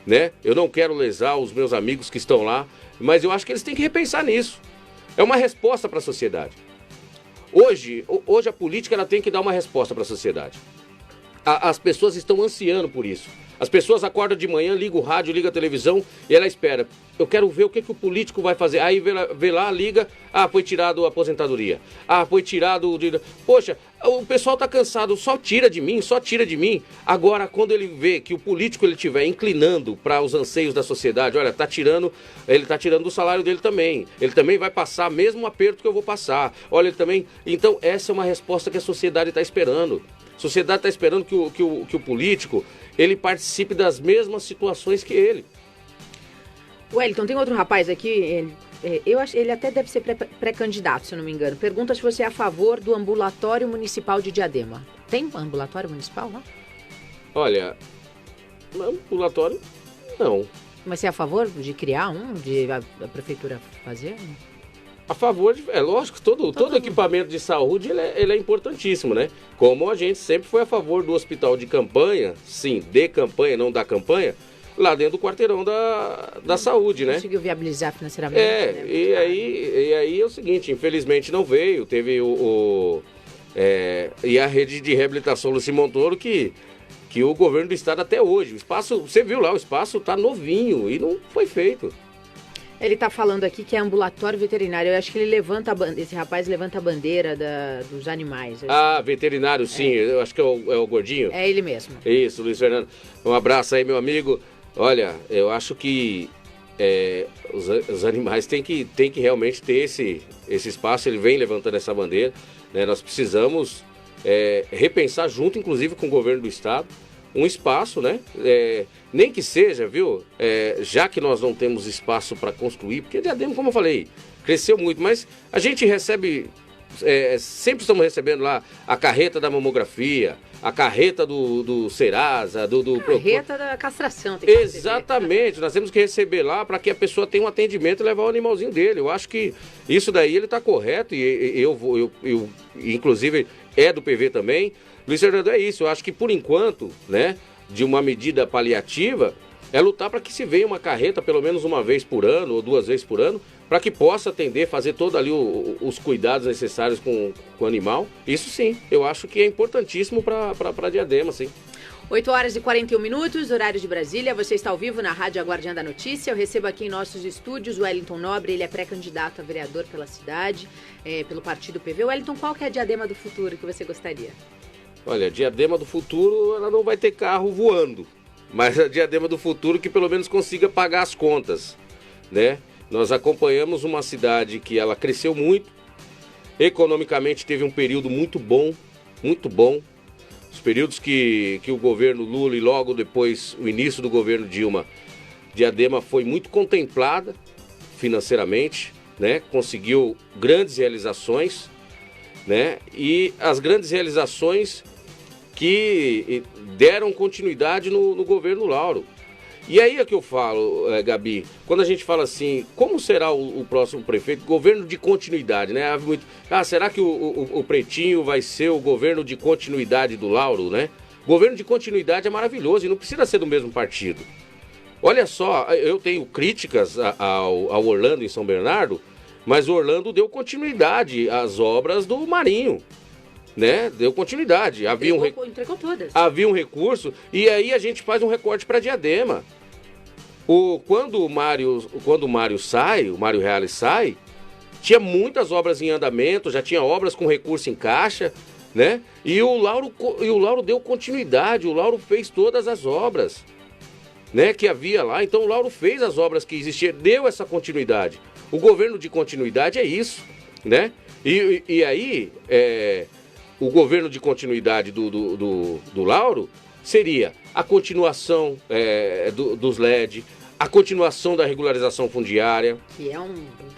né? Eu não quero lesar os meus amigos que estão lá, mas eu acho que eles têm que repensar nisso. É uma resposta para a sociedade. Hoje a política ela tem que dar uma resposta para a sociedade. As pessoas estão ansiando por isso. As pessoas acordam de manhã, ligam o rádio, ligam a televisão e ela espera. Eu quero ver o que o político vai fazer. Aí vê lá, liga, foi tirado a aposentadoria. Foi tirado... Poxa, o pessoal tá cansado, só tira de mim. Agora, quando ele vê que o político ele estiver inclinando para os anseios da sociedade, olha, ele tá tirando do salário dele também. Ele também vai passar mesmo aperto que eu vou passar. Olha, ele também... Então, essa é uma resposta que a sociedade está esperando. A sociedade está esperando que o político ele participe das mesmas situações que ele. Wellington, tem outro rapaz aqui, eu acho ele até deve ser pré-candidato, se eu não me engano. Pergunta se você é a favor do ambulatório municipal de Diadema. Tem ambulatório municipal lá? Olha, ambulatório, não. Mas você é a favor de criar de a prefeitura fazer? A favor, lógico, todo equipamento de saúde ele é importantíssimo, né? Como a gente sempre foi a favor do hospital de campanha, sim, de campanha, não da campanha, lá dentro do quarteirão da saúde, né? Conseguiu viabilizar financeiramente. Né? E aí é o seguinte, infelizmente não veio, teve e a rede de reabilitação Luci Montoro que o governo do estado até hoje, o espaço, você viu lá, o espaço tá novinho e não foi feito. Ele está falando aqui que é ambulatório veterinário. Eu acho que esse rapaz levanta a bandeira dos animais. Veterinário, sim. Eu acho que é o gordinho. É ele mesmo. Isso, Luiz Fernando. Um abraço aí, meu amigo. Olha, eu acho que os animais têm que realmente ter esse espaço. Ele vem levantando essa bandeira, né? Nós precisamos repensar junto, inclusive, com o governo do estado, um espaço, né? Nem que seja, viu? Já que nós não temos espaço para construir, porque Diadema, como eu falei, cresceu muito, mas a gente recebe, sempre estamos recebendo lá a carreta da mamografia, a carreta do Serasa, do carreta da castração. Tem que exatamente, nós temos que receber lá para que a pessoa tenha um atendimento e levar o animalzinho dele. Eu acho que isso daí ele está correto e eu inclusive é do PV também. Luiz Fernando, é isso. Eu acho que por enquanto, né, de uma medida paliativa, É lutar para que se venha uma carreta pelo menos uma vez por ano ou 2 vezes por ano, para que possa atender, fazer todos ali os cuidados necessários com o animal. Isso sim, eu acho que é importantíssimo para Diadema, sim. 8 horas e 41 minutos, horário de Brasília. Você está ao vivo na Rádio Guardiã da Notícia. Eu recebo aqui em nossos estúdios o Wellington Nobre. Ele é pré-candidato a vereador pela cidade, pelo partido PV. Wellington, qual que é a Diadema do futuro que você gostaria? Olha, a Diadema do futuro, ela não vai ter carro voando, mas a Diadema do futuro que pelo menos consiga pagar as contas, né? Nós acompanhamos uma cidade que ela cresceu muito, economicamente teve um período muito bom, os períodos que o governo Lula e logo depois o início do governo Dilma, Diadema foi muito contemplada financeiramente, né? Conseguiu grandes realizações, né? E as grandes realizações que deram continuidade no governo Lauro. E aí é que eu falo, Gabi, quando a gente fala assim, como será o próximo prefeito? Governo de continuidade, né? Será que o Pretinho vai ser o governo de continuidade do Lauro, né? Governo de continuidade é maravilhoso e não precisa ser do mesmo partido. Olha só, eu tenho críticas ao Orlando em São Bernardo, mas o Orlando deu continuidade às obras do Marinho, né? Deu continuidade. Entregou todas. Havia um recurso e aí a gente faz um recorte para Diadema. Quando o Mário sai, o Mário Reale sai, tinha muitas obras em andamento, já tinha obras com recurso em caixa, né? E o Lauro deu continuidade, o Lauro fez todas as obras, né, que havia lá. Então o Lauro fez as obras que existiam, deu essa continuidade. O governo de continuidade é isso, né? E aí, o governo de continuidade do Lauro seria a continuação dos LED, a continuação da regularização fundiária. Que é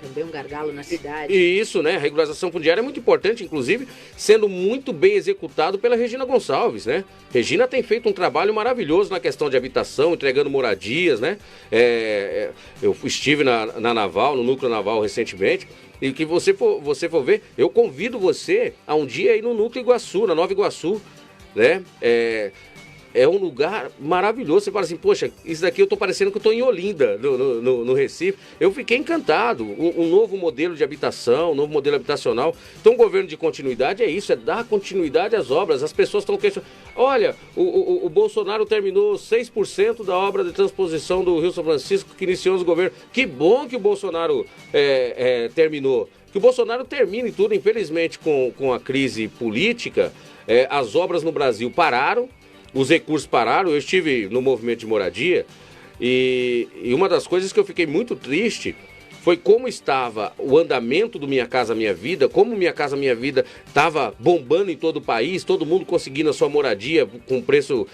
também um gargalo na cidade. E isso, né? A regularização fundiária é muito importante, inclusive, sendo muito bem executado pela Regina Gonçalves, né? Regina tem feito um trabalho maravilhoso na questão de habitação, entregando moradias, né? Eu estive na Naval, no Núcleo Naval recentemente, e que você for ver, eu convido você a um dia ir no Núcleo Iguaçu, na Nova Iguaçu, né? É um lugar maravilhoso. Você fala assim, poxa, isso daqui eu tô parecendo que eu tô em Olinda, no Recife. Eu fiquei encantado. Um novo modelo de habitação, um novo modelo habitacional. Então o governo de continuidade é isso, é dar continuidade às obras. As pessoas estão questionando. Olha, o Bolsonaro terminou 6% da obra de transposição do Rio São Francisco que iniciou no governo. Que bom que o Bolsonaro terminou. Que o Bolsonaro termine tudo. Infelizmente, com a crise política, as obras no Brasil pararam. Os recursos pararam. Eu estive no movimento de moradia e uma das coisas que eu fiquei muito triste foi como estava o andamento do Minha Casa Minha Vida, como Minha Casa Minha Vida estava bombando em todo o país, todo mundo conseguindo a sua moradia com preço,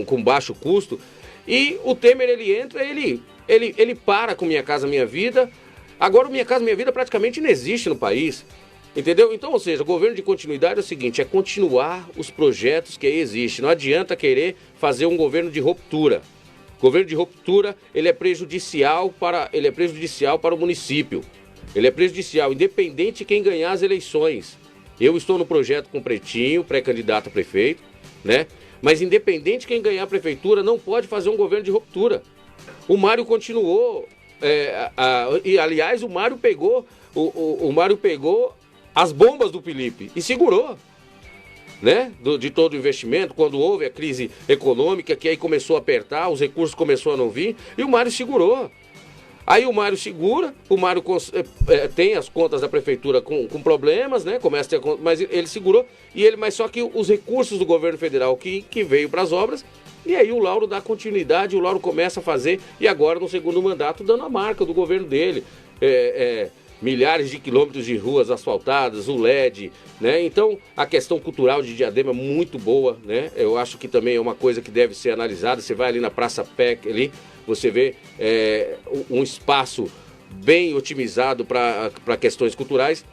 com baixo custo. E o Temer, ele entra, ele para com Minha Casa Minha Vida. Agora o Minha Casa Minha Vida praticamente não existe no país. Entendeu? Então, ou seja, o governo de continuidade é o seguinte, é continuar os projetos que aí existem. Não adianta querer fazer um governo de ruptura. O governo de ruptura, ele é prejudicial para o município. Ele é prejudicial, independente de quem ganhar as eleições. Eu estou no projeto com o Pretinho, pré-candidato a prefeito, né? Mas independente de quem ganhar a prefeitura, não pode fazer um governo de ruptura. O Mário continuou, e aliás, o Mário pegou as bombas do Felipe e segurou, né? De todo o investimento, quando houve a crise econômica, que aí começou a apertar, os recursos começaram a não vir, e o Mário segurou. Aí o Mário segura, o Mário tem as contas da prefeitura com problemas, né? Começa a ter, mas ele segurou, mas só que os recursos do governo federal que veio para as obras, e aí o Lauro dá continuidade, o Lauro começa a fazer, e agora no segundo mandato dando a marca do governo dele. Milhares de quilômetros de ruas asfaltadas, o LED, né? Então, a questão cultural de Diadema é muito boa, né? Eu acho que também é uma coisa que deve ser analisada. Você vai ali na Praça PEC, ali, você vê um espaço bem otimizado para questões culturais.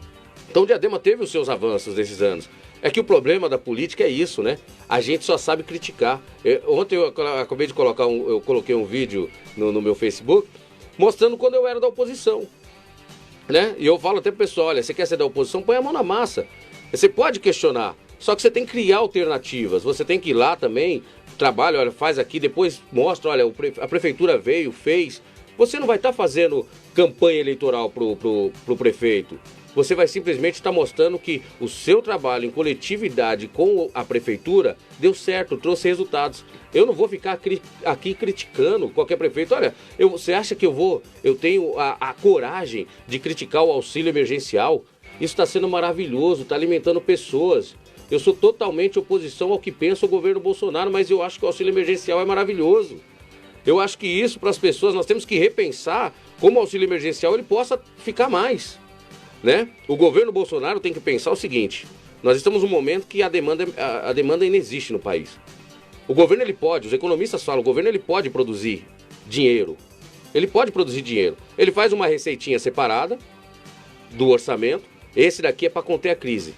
Então, Diadema teve os seus avanços nesses anos. É que o problema da política é isso, né? A gente só sabe criticar. Ontem eu acabei de eu coloquei um vídeo no meu Facebook mostrando quando eu era da oposição. Né? E eu falo até pro pessoal, olha, você quer ser da oposição, põe a mão na massa. Você pode questionar, só que você tem que criar alternativas, você tem que ir lá também trabalho, olha, faz aqui, depois mostra, olha, a prefeitura veio, fez. Você não vai estar fazendo campanha eleitoral pro prefeito. Você vai simplesmente estar mostrando que o seu trabalho em coletividade com a prefeitura deu certo, trouxe resultados. Eu não vou ficar aqui criticando qualquer prefeito. Olha, você acha que eu tenho a coragem de criticar o auxílio emergencial? Isso está sendo maravilhoso, está alimentando pessoas. Eu sou totalmente oposição ao que pensa o governo Bolsonaro, mas eu acho que o auxílio emergencial é maravilhoso. Eu acho que isso, para as pessoas, nós temos que repensar como o auxílio emergencial ele possa ficar mais, né? O governo Bolsonaro tem que pensar o seguinte: nós estamos num momento que a demanda ainda existe no país. O governo ele pode, os economistas falam, o governo ele pode produzir dinheiro. Ele pode produzir dinheiro. Ele faz uma receitinha separada do orçamento. Esse daqui é para conter a crise.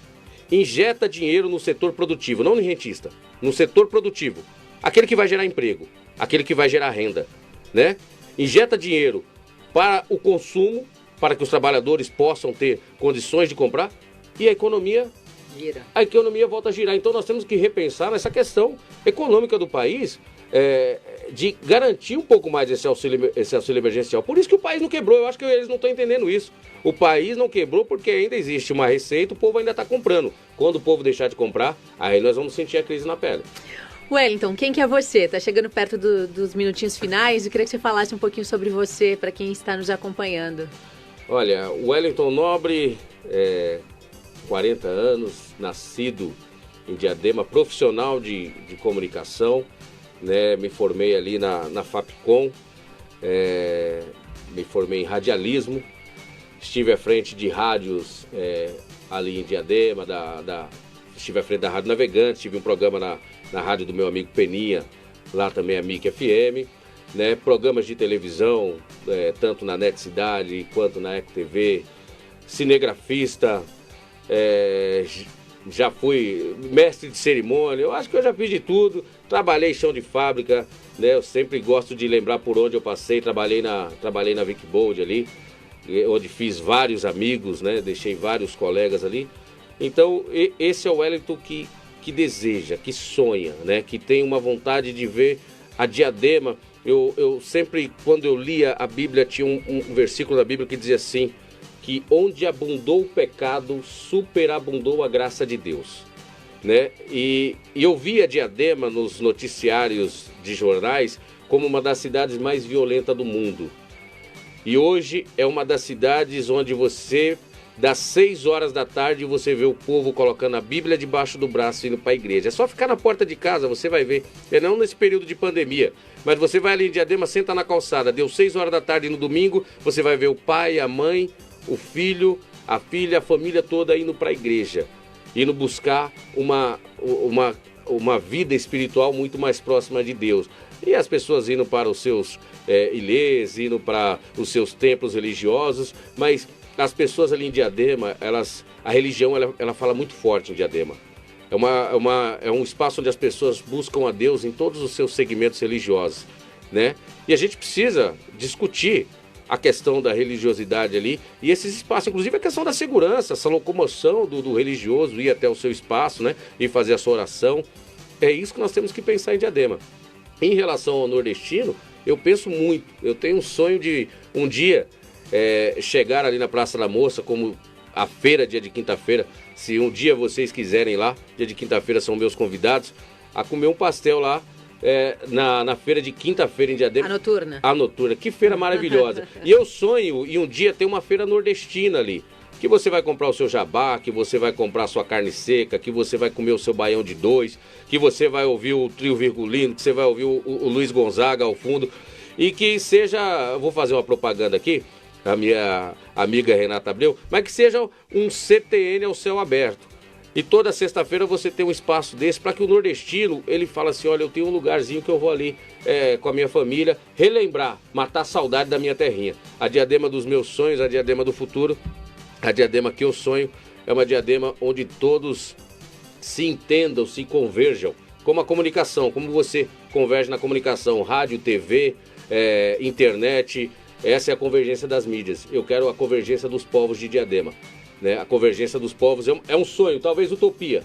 Injeta dinheiro no setor produtivo, não no rentista, no setor produtivo. Aquele que vai gerar emprego, aquele que vai gerar renda, né? Injeta dinheiro para o consumo, para que os trabalhadores possam ter condições de comprar e a economia volta a girar. Então nós temos que repensar nessa questão econômica do país, de garantir um pouco mais esse auxílio emergencial. Por isso que o país não quebrou. Eu acho que eles não estão entendendo isso. O país não quebrou porque ainda existe uma receita, o povo ainda está comprando. Quando o povo deixar de comprar, aí nós vamos sentir a crise na pele. Wellington, quem que é você? Tá chegando perto dos minutinhos finais. Eu queria que você falasse um pouquinho sobre você, para quem está nos acompanhando. Olha, Wellington Nobre, 40 anos, nascido em Diadema, profissional de comunicação, né? Me formei ali na Fapcom, me formei em radialismo, estive à frente de rádios ali em Diadema, estive à frente da Rádio Navegante, tive um programa na rádio do meu amigo Peninha, lá também a MIC FM, né? Programas de televisão, tanto na Net Cidade quanto na Eco TV, cinegrafista, já fui mestre de cerimônia, eu acho que eu já fiz de tudo, trabalhei em chão de fábrica, né? Eu sempre gosto de lembrar por onde eu passei, trabalhei na Vic Bold ali, onde fiz vários amigos, né? Deixei vários colegas ali. Então esse é o Wellington que deseja, que sonha, né? Que tem uma vontade de ver a Diadema. Eu sempre, quando eu lia a Bíblia, tinha um versículo da Bíblia que dizia assim, que onde abundou o pecado, superabundou a graça de Deus, né? E eu via Diadema nos noticiários de jornais como uma das cidades mais violentas do mundo. E hoje é uma das cidades onde você, das 6 horas da tarde, você vê o povo colocando a Bíblia debaixo do braço e indo para a igreja. É só ficar na porta de casa, você vai ver. É não nesse período de pandemia, mas você vai ali em Diadema, senta na calçada, deu 6 horas da tarde no domingo, você vai ver o pai, a mãe, o filho, a filha, a família toda indo para a igreja, indo buscar uma vida espiritual muito mais próxima de Deus. E as pessoas indo para os seus ilês, indo para os seus templos religiosos, mas as pessoas ali em Diadema, a religião ela fala muito forte em Diadema. É um espaço onde as pessoas buscam a Deus em todos os seus segmentos religiosos, né? E a gente precisa discutir a questão da religiosidade ali e esses espaços, inclusive a questão da segurança, essa locomoção do religioso, ir até o seu espaço, né, e fazer a sua oração. É isso que nós temos que pensar em Diadema. Em relação ao nordestino, eu penso muito, eu tenho um sonho de um dia chegar ali na Praça da Moça, como a feira, dia de quinta-feira, se um dia vocês quiserem lá, dia de quinta-feira são meus convidados, a comer um pastel lá, na feira de quinta-feira em Diadema. A noturna, que feira maravilhosa. E eu sonho em um dia ter uma feira nordestina ali, que você vai comprar o seu jabá, que você vai comprar a sua carne seca, que você vai comer o seu baião de 2, que você vai ouvir o trio Virgulino, que você vai ouvir o Luiz Gonzaga ao fundo, e que seja, vou fazer uma propaganda aqui, a minha amiga Renata Abreu, mas que seja um CTN ao céu aberto. E toda sexta-feira você tem um espaço desse para que o nordestino, ele fala assim, olha, eu tenho um lugarzinho que eu vou ali com a minha família, relembrar, matar a saudade da minha terrinha. A Diadema dos meus sonhos, a Diadema do futuro, a Diadema que eu sonho, é uma Diadema onde todos se entendam, se converjam, como a comunicação, como você converge na comunicação, rádio, TV, internet, essa é a convergência das mídias. Eu quero a convergência dos povos de Diadema. Né? A convergência dos povos é um sonho, talvez utopia,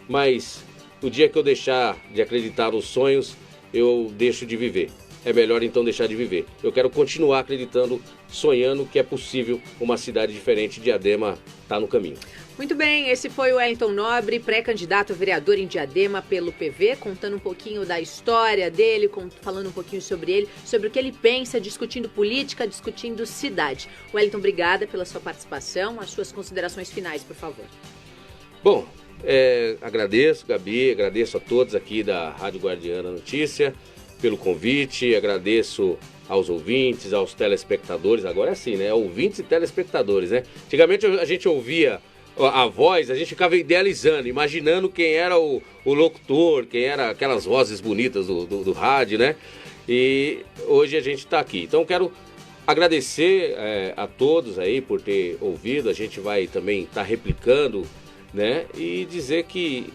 mas o dia que eu deixar de acreditar nos sonhos, eu deixo de viver. É melhor então deixar de viver. Eu quero continuar acreditando, sonhando que é possível uma cidade diferente. Diadema está no caminho. Muito bem, esse foi o Wellington Nobre, pré-candidato a vereador em Diadema pelo PV, contando um pouquinho da história dele, falando um pouquinho sobre ele, sobre o que ele pensa, discutindo política, discutindo cidade. Wellington, obrigada pela sua participação. As suas considerações finais, por favor. Bom, agradeço, Gabi, agradeço a todos aqui da Rádio Guardiana Notícia pelo convite, agradeço aos ouvintes, aos telespectadores, agora é assim, né? Ouvintes e telespectadores, né? Antigamente a gente ouvia a voz, a gente ficava idealizando, imaginando quem era o locutor, quem era aquelas vozes bonitas do rádio, né? E hoje a gente está aqui. Então quero agradecer a todos aí por ter ouvido, a gente vai também estar replicando, né? E dizer que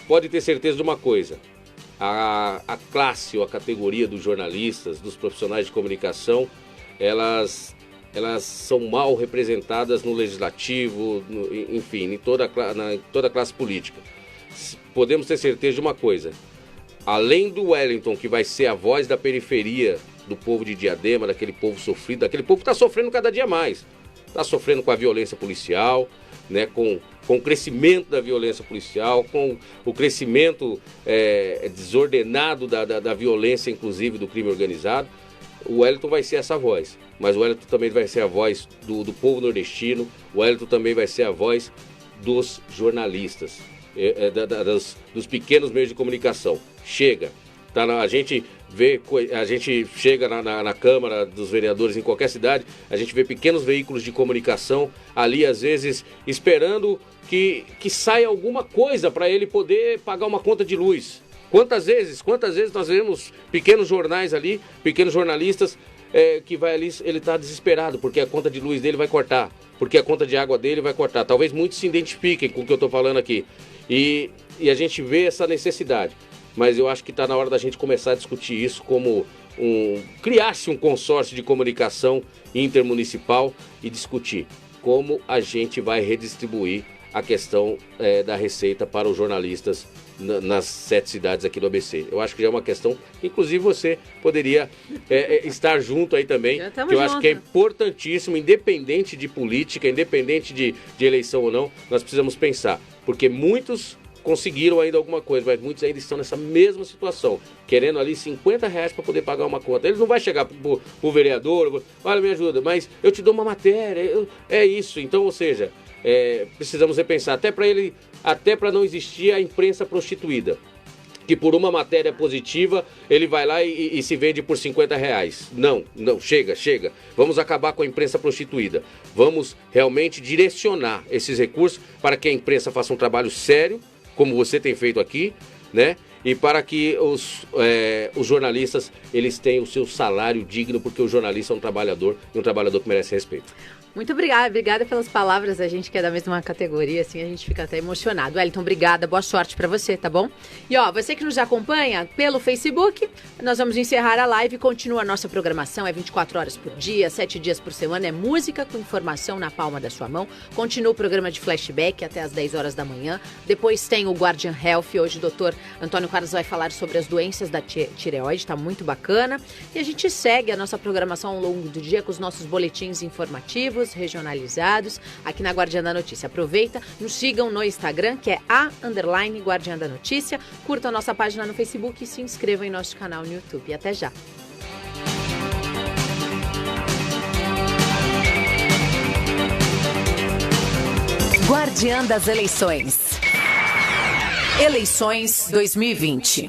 pode ter certeza de uma coisa, a classe ou a categoria dos jornalistas, dos profissionais de comunicação, elas são mal representadas no legislativo, enfim, em toda a classe política. Podemos ter certeza de uma coisa, além do Wellington, que vai ser a voz da periferia do povo de Diadema, daquele povo sofrido, daquele povo que está sofrendo cada dia mais. Está sofrendo com a violência policial, né, com o crescimento da violência policial, com o crescimento desordenado da violência, inclusive do crime organizado. O Wellington vai ser essa voz, mas o Wellington também vai ser a voz do povo nordestino, o Wellington também vai ser a voz dos jornalistas, dos pequenos meios de comunicação. Chega, tá, a gente chega na Câmara dos Vereadores em qualquer cidade, a gente vê pequenos veículos de comunicação ali, às vezes, esperando que saia alguma coisa para ele poder pagar uma conta de luz. Quantas vezes nós vemos pequenos jornais ali, pequenos jornalistas que vai ali, ele está desesperado porque a conta de luz dele vai cortar, porque a conta de água dele vai cortar. Talvez muitos se identifiquem com o que eu estou falando aqui. E a gente vê essa necessidade. Mas eu acho que está na hora da gente começar a discutir isso como criar-se um consórcio de comunicação intermunicipal e discutir como a gente vai redistribuir a questão da receita para os jornalistas nas 7 cidades aqui do ABC. Eu acho que já é uma questão, inclusive você poderia estar junto aí também, que eu acho que é importantíssimo, independente de política, independente de eleição ou não, nós precisamos pensar, porque muitos conseguiram ainda alguma coisa, mas muitos ainda estão nessa mesma situação, querendo ali R$50 para poder pagar uma conta. Eles não vai chegar pro vereador, olha, me ajuda, mas eu te dou uma matéria, é isso. Então, ou seja, precisamos repensar, até para não existir a imprensa prostituída, que por uma matéria positiva ele vai lá e se vende por R$50. Não, chega. Vamos acabar com a imprensa prostituída. Vamos realmente direcionar esses recursos para que a imprensa faça um trabalho sério, como você tem feito aqui, né? E para que os jornalistas eles tenham o seu salário digno, porque o jornalista é um trabalhador e um trabalhador que merece respeito. Muito obrigada pelas palavras, a gente que é da mesma categoria, assim, a gente fica até emocionado. Wellington, obrigada, boa sorte pra você, tá bom? E ó, você que nos acompanha pelo Facebook, nós vamos encerrar a live, continua a nossa programação, é 24 horas por dia, 7 dias por semana, é música com informação na palma da sua mão, continua o programa de flashback até às 10 horas da manhã, depois tem o Guardian Health, hoje o doutor Antônio Carlos vai falar sobre as doenças da tireoide, tá muito bacana, e a gente segue a nossa programação ao longo do dia com os nossos boletins informativos, regionalizados, aqui na Guardiã da Notícia. Aproveita, nos sigam no Instagram, que é @Guardiã da Notícia, curtam a nossa página no Facebook e se inscrevam em nosso canal no YouTube. Até já! Guardiã das Eleições. Eleições 2020.